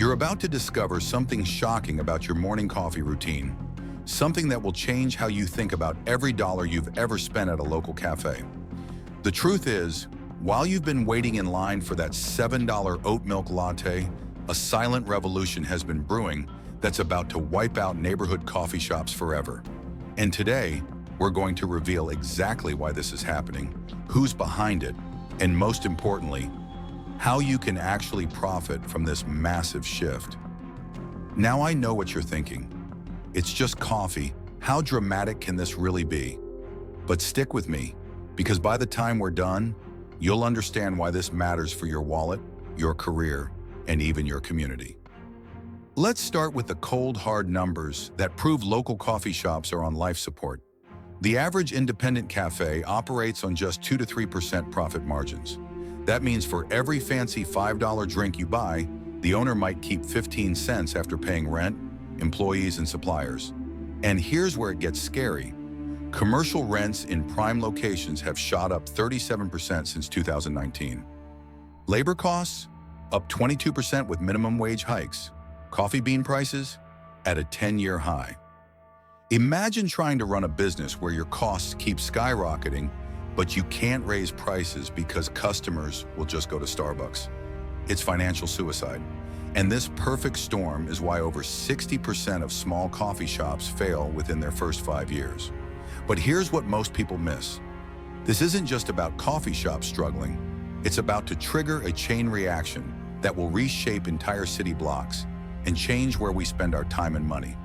You're about to discover something shocking about your morning coffee routine, something that will change how you think about every dollar you've ever spent at a local cafe. The truth is, while you've been waiting in line for that $7 oat milk latte, a silent revolution has been brewing that's about to wipe out neighborhood coffee shops forever. And today, we're going to reveal exactly why this is happening, who's behind it, and most importantly, how you can actually profit from this massive shift. Now I know what you're thinking. It's just coffee. How dramatic can this really be? But stick with me, because by the time we're done, you'll understand why this matters for your wallet, your career, and even your community. Let's start with the cold, hard numbers that prove local coffee shops are on life support. The average independent cafe operates on just 2 to 3% profit margins. That means for every fancy $5 drink you buy, the owner might keep 15 cents after paying rent, employees, and suppliers. And here's where it gets scary. Commercial rents in prime locations have shot up 37% since 2019. Labor costs? Up 22% with minimum wage hikes. Coffee bean prices? At a 10-year high. Imagine trying to run a business where your costs keep skyrocketing, but you can't raise prices because customers will just go to Starbucks. It's financial suicide. And this perfect storm is why over 60% of small coffee shops fail within their first 5 years. But here's what most people miss. This isn't just about coffee shops struggling. It's about to trigger a chain reaction that will reshape entire city blocks and change where we spend our time and money.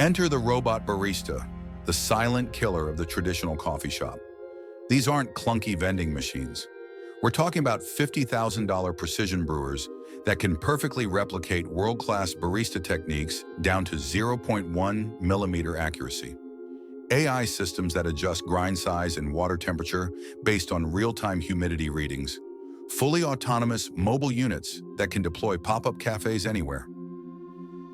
Enter the robot barista, the silent killer of the traditional coffee shop. These aren't clunky vending machines. We're talking about $50,000 precision brewers that can perfectly replicate world-class barista techniques down to 0.1 millimeter accuracy. AI systems that adjust grind size and water temperature based on real-time humidity readings. Fully autonomous mobile units that can deploy pop-up cafes anywhere.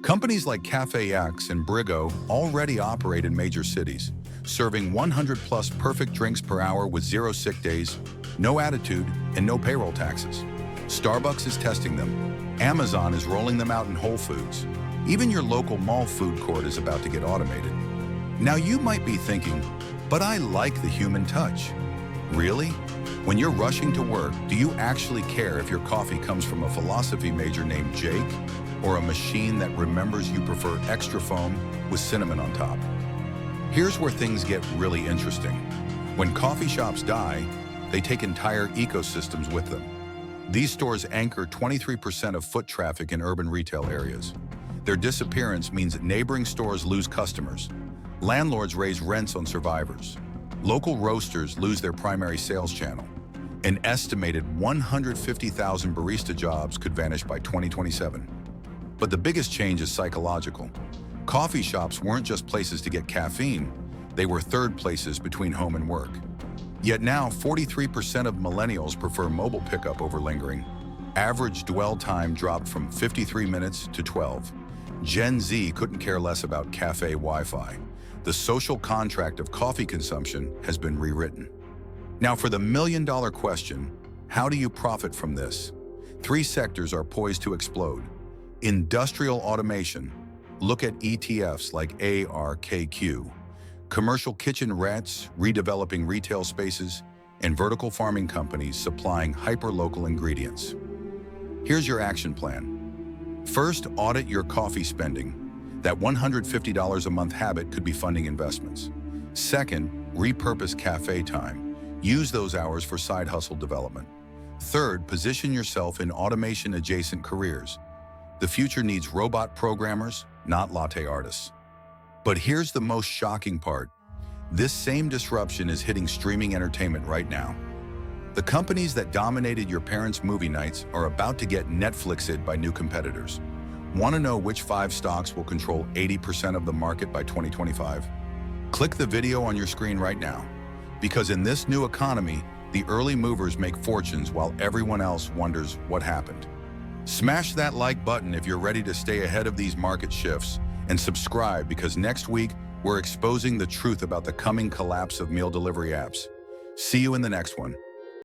Companies like Café and Brigo already operate in major cities, serving 100+ perfect drinks per hour with 0 sick days, no attitude, and no payroll taxes. Starbucks is testing them. Amazon is rolling them out in Whole Foods. Even your local mall food court is about to get automated. Now you might be thinking, but I like the human touch. Really? When you're rushing to work, do you actually care if your coffee comes from a philosophy major named Jake or a machine that remembers you prefer extra foam with cinnamon on top? Here's where things get really interesting. When coffee shops die, they take entire ecosystems with them. These stores anchor 23% of foot traffic in urban retail areas. Their disappearance means that neighboring stores lose customers. Landlords raise rents on survivors. Local roasters lose their primary sales channel. An estimated 150,000 barista jobs could vanish by 2027. But the biggest change is psychological. Coffee shops weren't just places to get caffeine, they were third places between home and work. Yet now, 43% of millennials prefer mobile pickup over lingering. Average dwell time dropped from 53 minutes to 12. Gen Z couldn't care less about cafe Wi-Fi. The social contract of coffee consumption has been rewritten. Now for the million-dollar question, how do you profit from this? 3 sectors are poised to explode. Industrial automation. Look at ETFs like ARKQ. Commercial kitchen rats redeveloping retail spaces, and vertical farming companies supplying hyper-local ingredients. Here's your action plan. First, audit your coffee spending. That $150 a month habit could be funding investments. Second, repurpose cafe time. Use those hours for side hustle development. Third, position yourself in automation-adjacent careers. The future needs robot programmers, not latte artists. But here's the most shocking part. This same disruption is hitting streaming entertainment right now. The companies that dominated your parents' movie nights are about to get Netflixed by new competitors. Want to know which 5 stocks will control 80% of the market by 2025? Click the video on your screen right now. Because in this new economy, the early movers make fortunes while everyone else wonders what happened. Smash that like button if you're ready to stay ahead of these market shifts, and subscribe because next week we're exposing the truth about the coming collapse of meal delivery apps. See you in the next one.